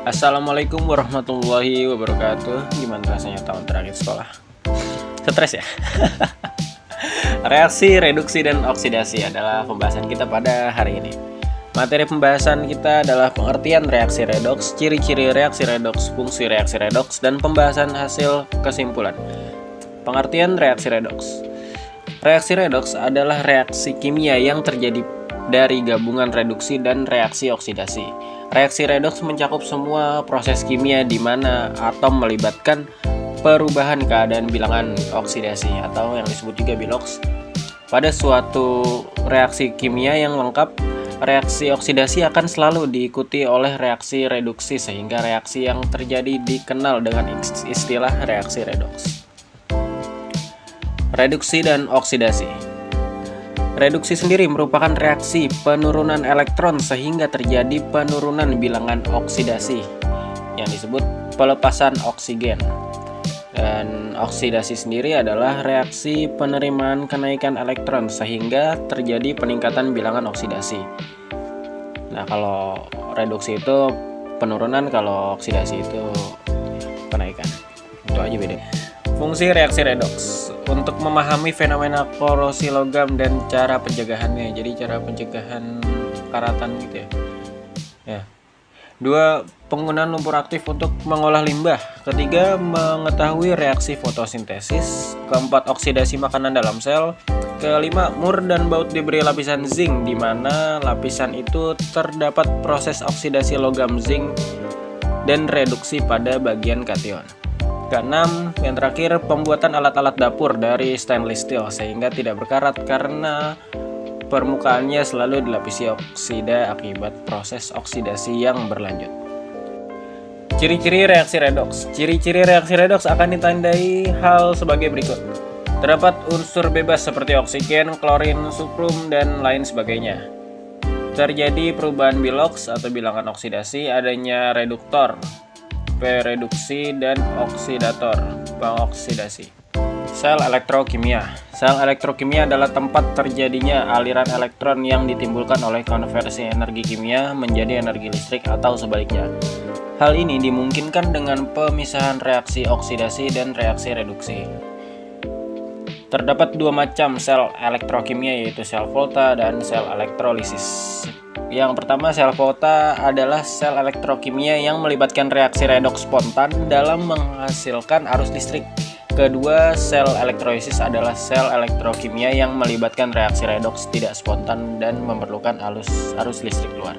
Assalamualaikum warahmatullahi wabarakatuh. Gimana rasanya tahun terakhir sekolah? Stres ya? Reaksi, reduksi, dan oksidasi adalah pembahasan kita pada hari ini. Materi pembahasan kita adalah pengertian reaksi redoks, ciri-ciri reaksi redoks, fungsi reaksi redoks, dan pembahasan hasil kesimpulan. Pengertian reaksi redoks. Reaksi redoks adalah reaksi kimia yang terjadi dari gabungan reduksi dan reaksi oksidasi. Reaksi redoks mencakup semua proses kimia di mana atom melibatkan perubahan keadaan bilangan oksidasi atau yang disebut juga biloks. Pada suatu reaksi kimia yang lengkap, reaksi oksidasi akan selalu diikuti oleh reaksi reduksi sehingga reaksi yang terjadi dikenal dengan istilah reaksi redoks. Reduksi dan oksidasi. Reduksi sendiri merupakan reaksi penurunan elektron sehingga terjadi penurunan bilangan oksidasi yang disebut pelepasan oksigen. Dan oksidasi sendiri adalah reaksi penerimaan kenaikan elektron sehingga terjadi peningkatan bilangan oksidasi. Nah, kalau reduksi itu penurunan, kalau oksidasi itu kenaikan. Itu aja beda. Fungsi reaksi redoks untuk memahami fenomena korosi logam dan cara pencegahannya. Jadi cara pencegahan karatan gitu ya. Ya. 2. Penggunaan lumpur aktif untuk mengolah limbah. 3. Mengetahui reaksi fotosintesis. 4. Oksidasi makanan dalam sel. 5. Mur dan baut diberi lapisan zinc, di mana lapisan itu terdapat proses oksidasi logam zinc dan reduksi pada bagian kation. 6. Yang terakhir, pembuatan alat-alat dapur dari stainless steel sehingga tidak berkarat karena permukaannya selalu dilapisi oksida akibat proses oksidasi yang berlanjut. Ciri-ciri reaksi redoks. Ciri-ciri reaksi redoks akan ditandai hal sebagai berikut. Terdapat unsur bebas seperti oksigen, klorin, sukrum, dan lain sebagainya. Terjadi perubahan biloks atau bilangan oksidasi, adanya reduktor, pereduksi, dan oksidator, pengoksidasi. Sel elektrokimia. Sel elektrokimia adalah tempat terjadinya aliran elektron yang ditimbulkan oleh konversi energi kimia menjadi energi listrik atau sebaliknya. Hal ini dimungkinkan dengan pemisahan reaksi oksidasi dan reaksi reduksi. Terdapat 2 macam sel elektrokimia, yaitu sel volta dan sel elektrolisis. Yang pertama, sel volta adalah sel elektrokimia yang melibatkan reaksi redoks spontan dalam menghasilkan arus listrik. Kedua, sel elektrolisis adalah sel elektrokimia yang melibatkan reaksi redoks tidak spontan dan memerlukan arus listrik keluar.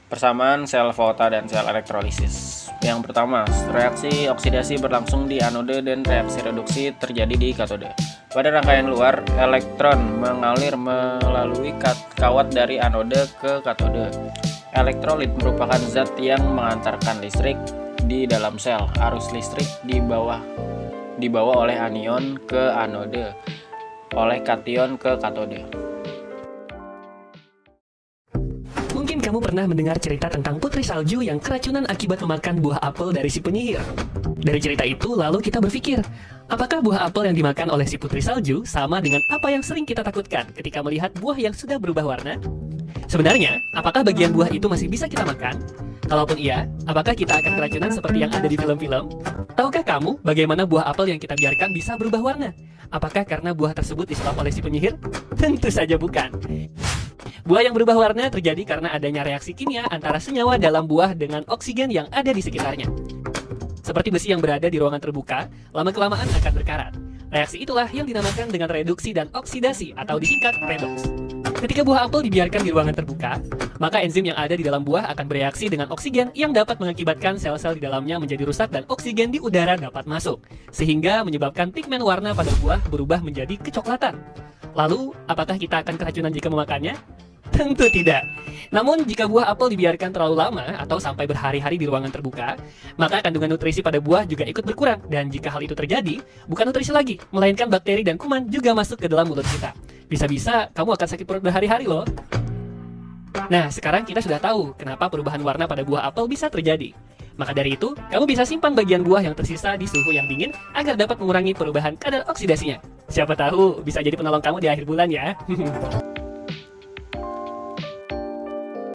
Persamaan sel volta dan sel elektrolisis. Yang pertama, reaksi oksidasi berlangsung di anode dan reaksi reduksi terjadi di katode. Pada rangkaian luar, elektron mengalir melalui kawat dari anode ke katode. Elektrolit merupakan zat yang mengantarkan listrik di dalam sel. Arus listrik dibawa oleh anion ke anode, oleh kation ke katode. Mungkin kamu pernah mendengar cerita tentang putri salju yang keracunan akibat memakan buah apel dari si penyihir. Dari cerita itu, lalu kita berpikir, apakah buah apel yang dimakan oleh si putri salju sama dengan apa yang sering kita takutkan ketika melihat buah yang sudah berubah warna? Sebenarnya, apakah bagian buah itu masih bisa kita makan? Kalaupun iya, apakah kita akan keracunan seperti yang ada di film-film? Tahukah kamu bagaimana buah apel yang kita biarkan bisa berubah warna? Apakah karena buah tersebut disuap oleh si penyihir? Tentu saja bukan. Buah yang berubah warna terjadi karena adanya reaksi kimia antara senyawa dalam buah dengan oksigen yang ada di sekitarnya. Seperti besi yang berada di ruangan terbuka, lama-kelamaan akan berkarat. Reaksi itulah yang dinamakan dengan reduksi dan oksidasi atau disingkat redoks. Ketika buah apel dibiarkan di ruangan terbuka, maka enzim yang ada di dalam buah akan bereaksi dengan oksigen yang dapat mengakibatkan sel-sel di dalamnya menjadi rusak dan oksigen di udara dapat masuk, sehingga menyebabkan pigmen warna pada buah berubah menjadi kecoklatan. Lalu, apakah kita akan keracunan jika memakannya? Tentu tidak. Namun, jika buah apel dibiarkan terlalu lama atau sampai berhari-hari di ruangan terbuka, maka kandungan nutrisi pada buah juga ikut berkurang. Dan jika hal itu terjadi, bukan nutrisi lagi, melainkan bakteri dan kuman juga masuk ke dalam mulut kita. Bisa-bisa kamu akan sakit perut berhari-hari loh. Nah, sekarang kita sudah tahu kenapa perubahan warna pada buah apel bisa terjadi. Maka dari itu, kamu bisa simpan bagian buah yang tersisa di suhu yang dingin agar dapat mengurangi perubahan kadar oksidasinya. Siapa tahu bisa jadi penolong kamu di akhir bulan ya.